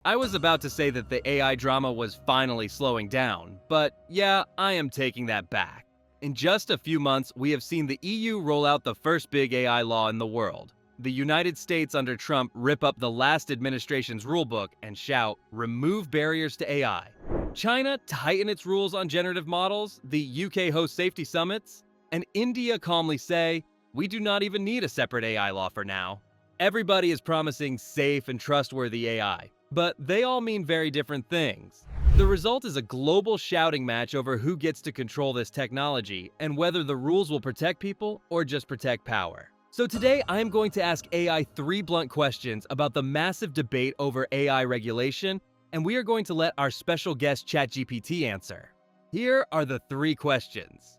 I was about to say that the AI drama was finally slowing down, but yeah, I am taking that back. In just a few months, we have seen the EU roll out the first big AI law in the world. The United States under Trump rip up the last administration's rulebook and shout, "Remove barriers to AI." China tighten its rules on generative models, the UK hosts safety summits, and India calmly say, "We do not even need a separate AI law for now." Everybody is promising safe and trustworthy AI, but they all mean very different things. The result is a global shouting match over who gets to control this technology and whether the rules will protect people or just protect power. So today, I am going to ask AI 3 blunt questions about the massive debate over AI regulation, and we are going to let our special guest ChatGPT answer. Here are the 3 questions.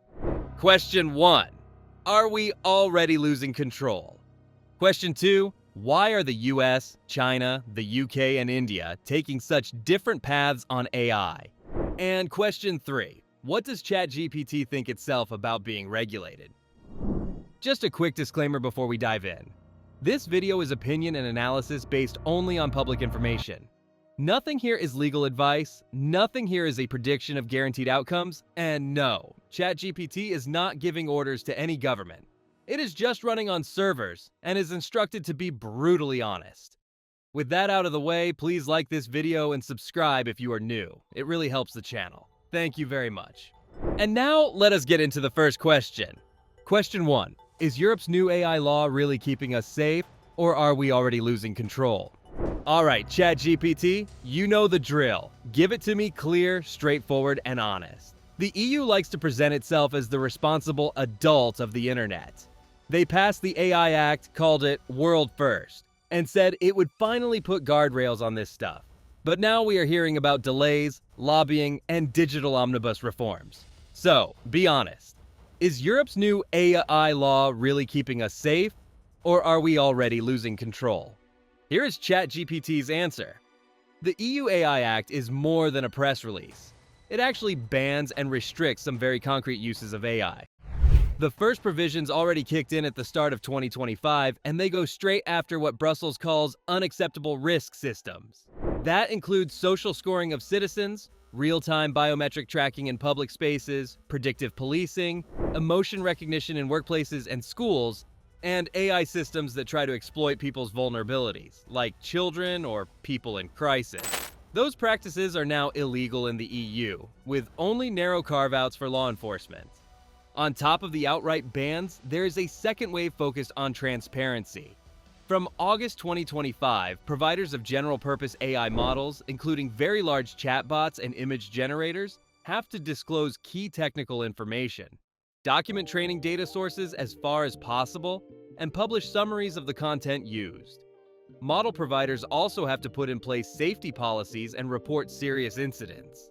Question 1. Are we already losing control? Question 2. Why are the US, China, the UK, and India taking such different paths on AI? And question 3. What does ChatGPT think itself about being regulated? Just a quick disclaimer before we dive in. This video is opinion and analysis based only on public information. Nothing here is legal advice, nothing here is a prediction of guaranteed outcomes, and no, ChatGPT is not giving orders to any government. It is just running on servers and is instructed to be brutally honest. With that out of the way, please like this video and subscribe if you are new. It really helps the channel. Thank you very much. And now, let us get into the first question. Question 1. Is Europe's new AI law really keeping us safe, or are we already losing control? Alright, ChatGPT, you know the drill. Give it to me clear, straightforward, and honest. The EU likes to present itself as the responsible adult of the internet. They passed the AI Act, called it World First, and said it would finally put guardrails on this stuff. But now we are hearing about delays, lobbying, and digital omnibus reforms. So, be honest. Is Europe's new AI law really keeping us safe, or are we already losing control? Here is ChatGPT's answer. The EU AI Act is more than a press release. It actually bans and restricts some very concrete uses of AI. The first provisions already kicked in at the start of 2025, and they go straight after what Brussels calls unacceptable risk systems. That includes social scoring of citizens, real-time biometric tracking in public spaces, predictive policing, emotion recognition in workplaces and schools, and AI systems that try to exploit people's vulnerabilities, like children or people in crisis. Those practices are now illegal in the EU, with only narrow carve-outs for law enforcement. On top of the outright bans, there is a second wave focused on transparency. From August 2025, providers of general-purpose AI models, including very large chatbots and image generators, have to disclose key technical information, document training data sources as far as possible, and publish summaries of the content used. Model providers also have to put in place safety policies and report serious incidents.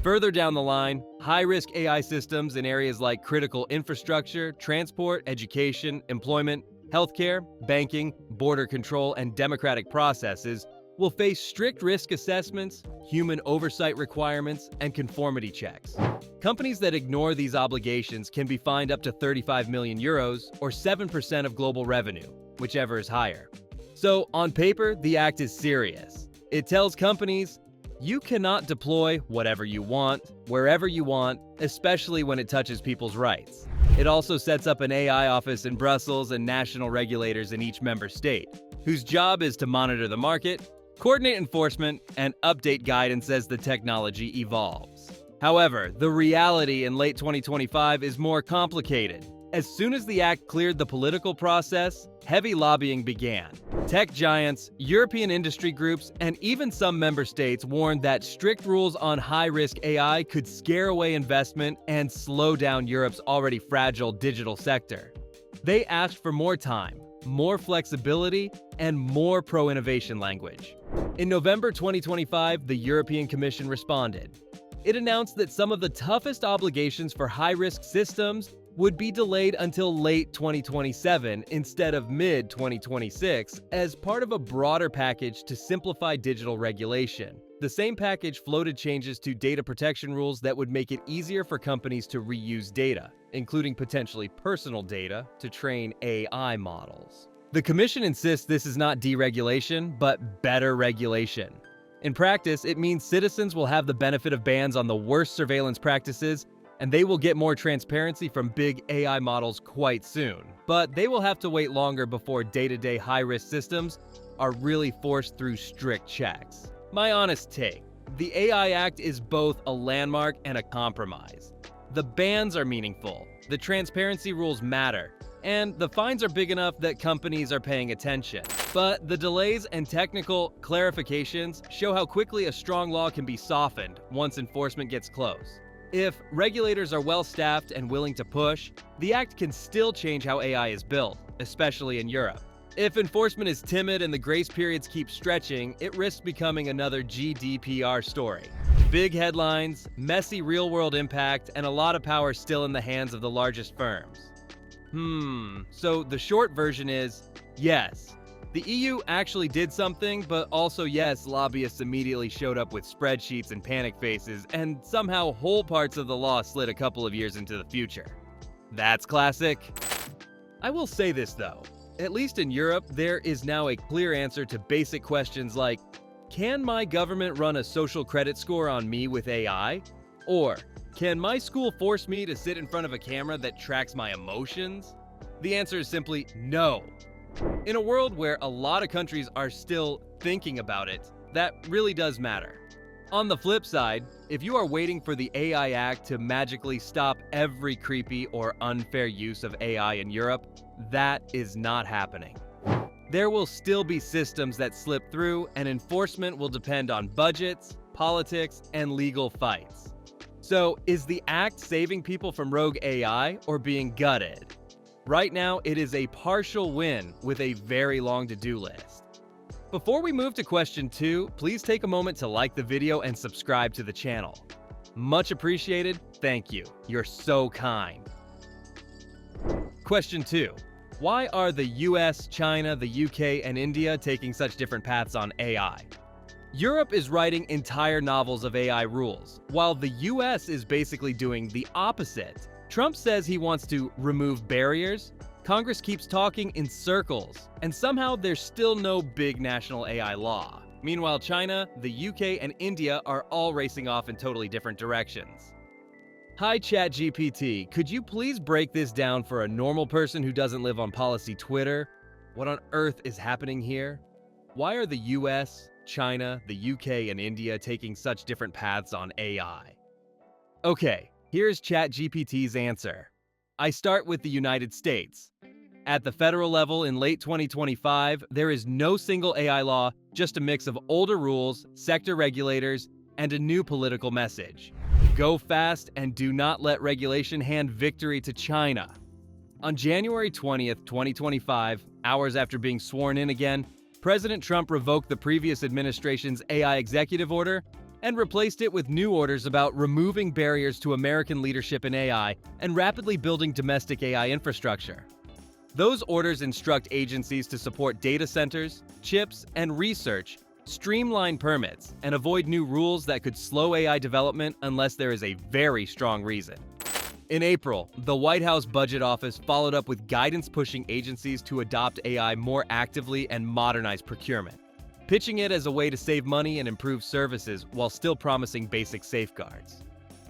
Further down the line, high-risk AI systems in areas like critical infrastructure, transport, education, employment, healthcare, banking, border control, and democratic processes will face strict risk assessments, human oversight requirements, and conformity checks. Companies that ignore these obligations can be fined up to 35 million euros or 7% of global revenue, whichever is higher. So, on paper, the act is serious. It tells companies, you cannot deploy whatever you want, wherever you want, especially when it touches people's rights. It also sets up an AI office in Brussels and national regulators in each member state, whose job is to monitor the market, coordinate enforcement, and update guidance as the technology evolves. However, the reality in late 2025 is more complicated. As soon as the act cleared the political process, heavy lobbying began. Tech giants, European industry groups, and even some member states warned that strict rules on high-risk AI could scare away investment and slow down Europe's already fragile digital sector. They asked for more time, more flexibility, and more pro-innovation language. In November 2025, the European Commission responded. It announced that some of the toughest obligations for high-risk systems would be delayed until late 2027 instead of mid-2026 as part of a broader package to simplify digital regulation. The same package floated changes to data protection rules that would make it easier for companies to reuse data, including potentially personal data, to train AI models. The Commission insists this is not deregulation, but better regulation. In practice, it means citizens will have the benefit of bans on the worst surveillance practices, and they will get more transparency from big AI models quite soon. But they will have to wait longer before day-to-day high-risk systems are really forced through strict checks. My honest take: the AI Act is both a landmark and a compromise. The bans are meaningful, the transparency rules matter, and the fines are big enough that companies are paying attention. But the delays and technical clarifications show how quickly a strong law can be softened once enforcement gets close. If regulators are well-staffed and willing to push, the act can still change how AI is built, especially in Europe. If enforcement is timid and the grace periods keep stretching, it risks becoming another GDPR story. Big headlines, messy real-world impact, and a lot of power still in the hands of the largest firms. So the short version is, yes, the EU actually did something, but also yes, lobbyists immediately showed up with spreadsheets and panic faces, and somehow whole parts of the law slid a couple of years into the future. That's classic. I will say this though, at least in Europe, there is now a clear answer to basic questions like, can my government run a social credit score on me with AI? Or, can my school force me to sit in front of a camera that tracks my emotions? The answer is simply no. In a world where a lot of countries are still thinking about it, that really does matter. On the flip side, if you are waiting for the AI Act to magically stop every creepy or unfair use of AI in Europe, that is not happening. There will still be systems that slip through, and enforcement will depend on budgets, politics, and legal fights. So, is the act saving people from rogue AI or being gutted? Right now, it is a partial win with a very long to-do list. Before we move to question 2, please take a moment to like the video and subscribe to the channel. Much appreciated. Thank you. You're so kind. Question 2. Why are the US, China, the UK, and India taking such different paths on AI? Europe is writing entire novels of AI rules, while the US is basically doing the opposite. Trump says he wants to remove barriers, Congress keeps talking in circles, and somehow there's still no big national AI law. Meanwhile, China, the UK, and India are all racing off in totally different directions. Hi ChatGPT, could you please break this down for a normal person who doesn't live on policy Twitter? What on earth is happening here? Why are the US, China, the UK, and India taking such different paths on AI? Okay, here's ChatGPT's answer. I start with the United States. At the federal level in late 2025, there is no single AI law, just a mix of older rules, sector regulators, and a new political message. Go fast and do not let regulation hand victory to China. On January 20th, 2025, hours after being sworn in again, President Trump revoked the previous administration's AI executive order and replaced it with new orders about removing barriers to American leadership in AI and rapidly building domestic AI infrastructure. Those orders instruct agencies to support data centers, chips, and research, streamline permits, and avoid new rules that could slow AI development unless there is a very strong reason. In April, the White House Budget Office followed up with guidance pushing agencies to adopt AI more actively and modernize procurement, pitching it as a way to save money and improve services while still promising basic safeguards.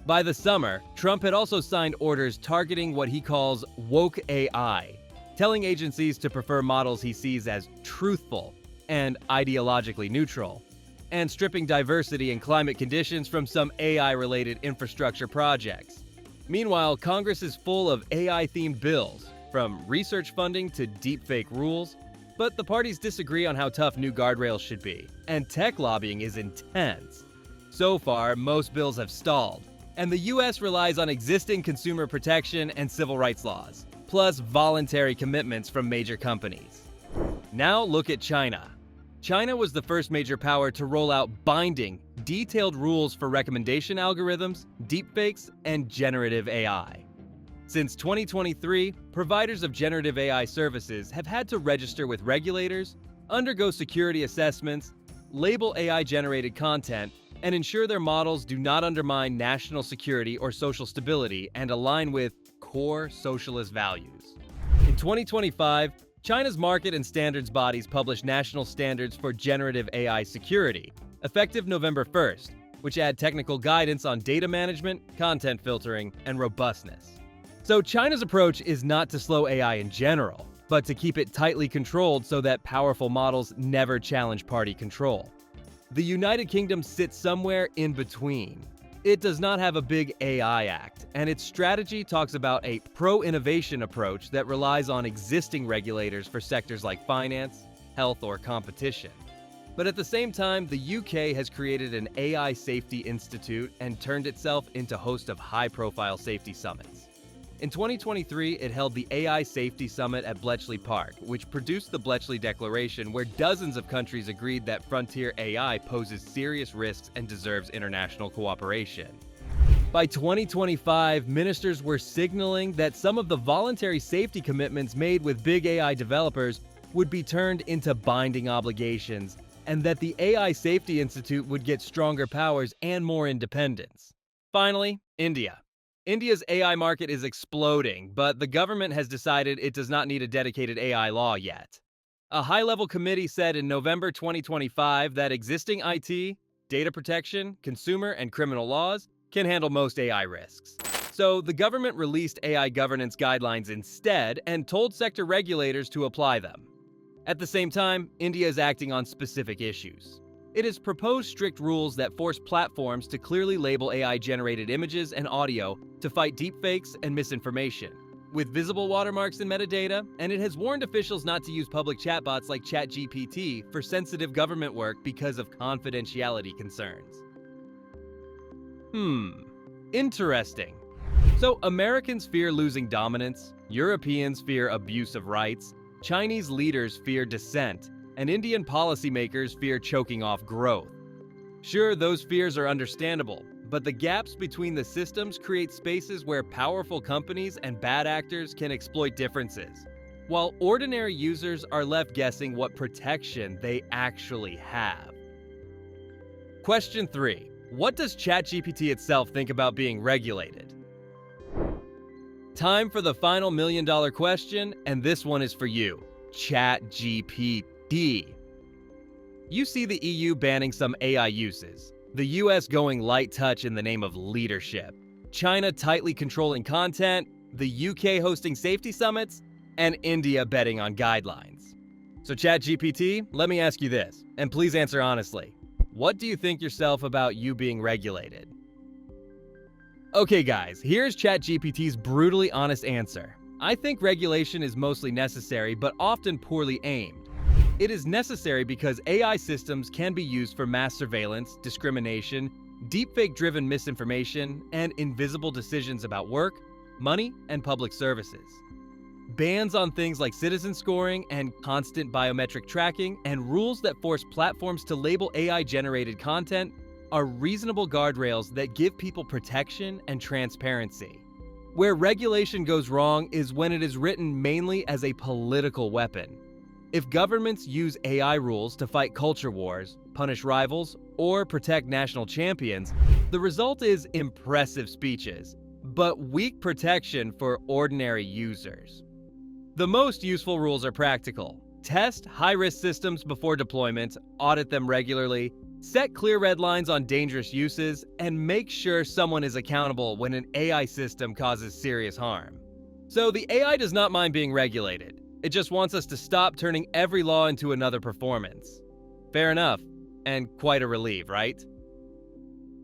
By the summer, Trump had also signed orders targeting what he calls woke AI, telling agencies to prefer models he sees as truthful and ideologically neutral, and stripping diversity and climate conditions from some AI-related infrastructure projects. Meanwhile, Congress is full of AI-themed bills, from research funding to deepfake rules, but the parties disagree on how tough new guardrails should be, and tech lobbying is intense. So far, most bills have stalled, and the US relies on existing consumer protection and civil rights laws, plus voluntary commitments from major companies. Now look at China. China was the first major power to roll out binding, detailed rules for recommendation algorithms, deepfakes, and generative AI. Since 2023, providers of generative AI services have had to register with regulators, undergo security assessments, label AI-generated content, and ensure their models do not undermine national security or social stability and align with core socialist values. In 2025, China's market and standards bodies published national standards for generative AI security, effective November 1st, which add technical guidance on data management, content filtering, and robustness. So China's approach is not to slow AI in general, but to keep it tightly controlled so that powerful models never challenge party control. The United Kingdom sits somewhere in between. It does not have a big AI act, and its strategy talks about a pro-innovation approach that relies on existing regulators for sectors like finance, health, or competition. But at the same time, the UK has created an AI Safety Institute and turned itself into host of high-profile safety summits. In 2023, it held the AI Safety Summit at Bletchley Park, which produced the Bletchley Declaration, where dozens of countries agreed that frontier AI poses serious risks and deserves international cooperation. By 2025, ministers were signaling that some of the voluntary safety commitments made with big AI developers would be turned into binding obligations, and that the AI Safety Institute would get stronger powers and more independence. Finally, India. India's AI market is exploding, but the government has decided it does not need a dedicated AI law yet. A high-level committee said in November 2025 that existing IT, data protection, consumer, and criminal laws can handle most AI risks. So the government released AI governance guidelines instead and told sector regulators to apply them. At the same time, India is acting on specific issues. It has proposed strict rules that force platforms to clearly label AI-generated images and audio to fight deepfakes and misinformation, with visible watermarks and metadata, and it has warned officials not to use public chatbots like ChatGPT for sensitive government work because of confidentiality concerns. Interesting. So Americans fear losing dominance, Europeans fear abuse of rights, Chinese leaders fear dissent, and Indian policymakers fear choking off growth. Sure, those fears are understandable, but the gaps between the systems create spaces where powerful companies and bad actors can exploit differences, while ordinary users are left guessing what protection they actually have. Question 3. What does ChatGPT itself think about being regulated? Time for the final million-dollar question, and this one is for you, ChatGPT. You see the EU banning some AI uses, the US going light touch in the name of leadership, China tightly controlling content, the UK hosting safety summits, and India betting on guidelines. So ChatGPT, let me ask you this, and please answer honestly. What do you think yourself about you being regulated? Okay guys, here's ChatGPT's brutally honest answer. I think regulation is mostly necessary, but often poorly aimed. It is necessary because AI systems can be used for mass surveillance, discrimination, deepfake-driven misinformation, and invisible decisions about work, money, and public services. Bans on things like citizen scoring and constant biometric tracking, and rules that force platforms to label AI-generated content are reasonable guardrails that give people protection and transparency. Where regulation goes wrong is when it is written mainly as a political weapon. If governments use AI rules to fight culture wars, punish rivals, or protect national champions, the result is impressive speeches, but weak protection for ordinary users. The most useful rules are practical. Test high-risk systems before deployment, audit them regularly, set clear red lines on dangerous uses, and make sure someone is accountable when an AI system causes serious harm. So the AI does not mind being regulated. It just wants us to stop turning every law into another performance. Fair enough, and quite a relief, right?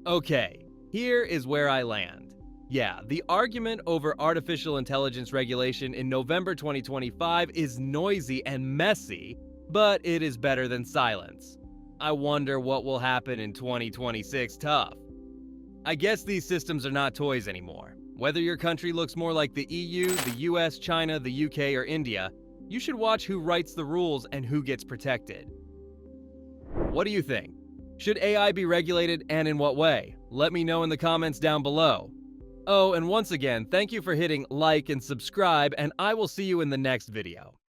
Okay, here is where I land. Yeah, the argument over artificial intelligence regulation in November 2025 is noisy and messy, but it is better than silence. I wonder what will happen in 2026 tough. I guess these systems are not toys anymore. Whether your country looks more like the EU, the US, China, the UK, or India, you should watch who writes the rules and who gets protected. What do you think? Should AI be regulated, and in what way? Let me know in the comments down below. Oh, and once again, thank you for hitting like and subscribe, and I will see you in the next video.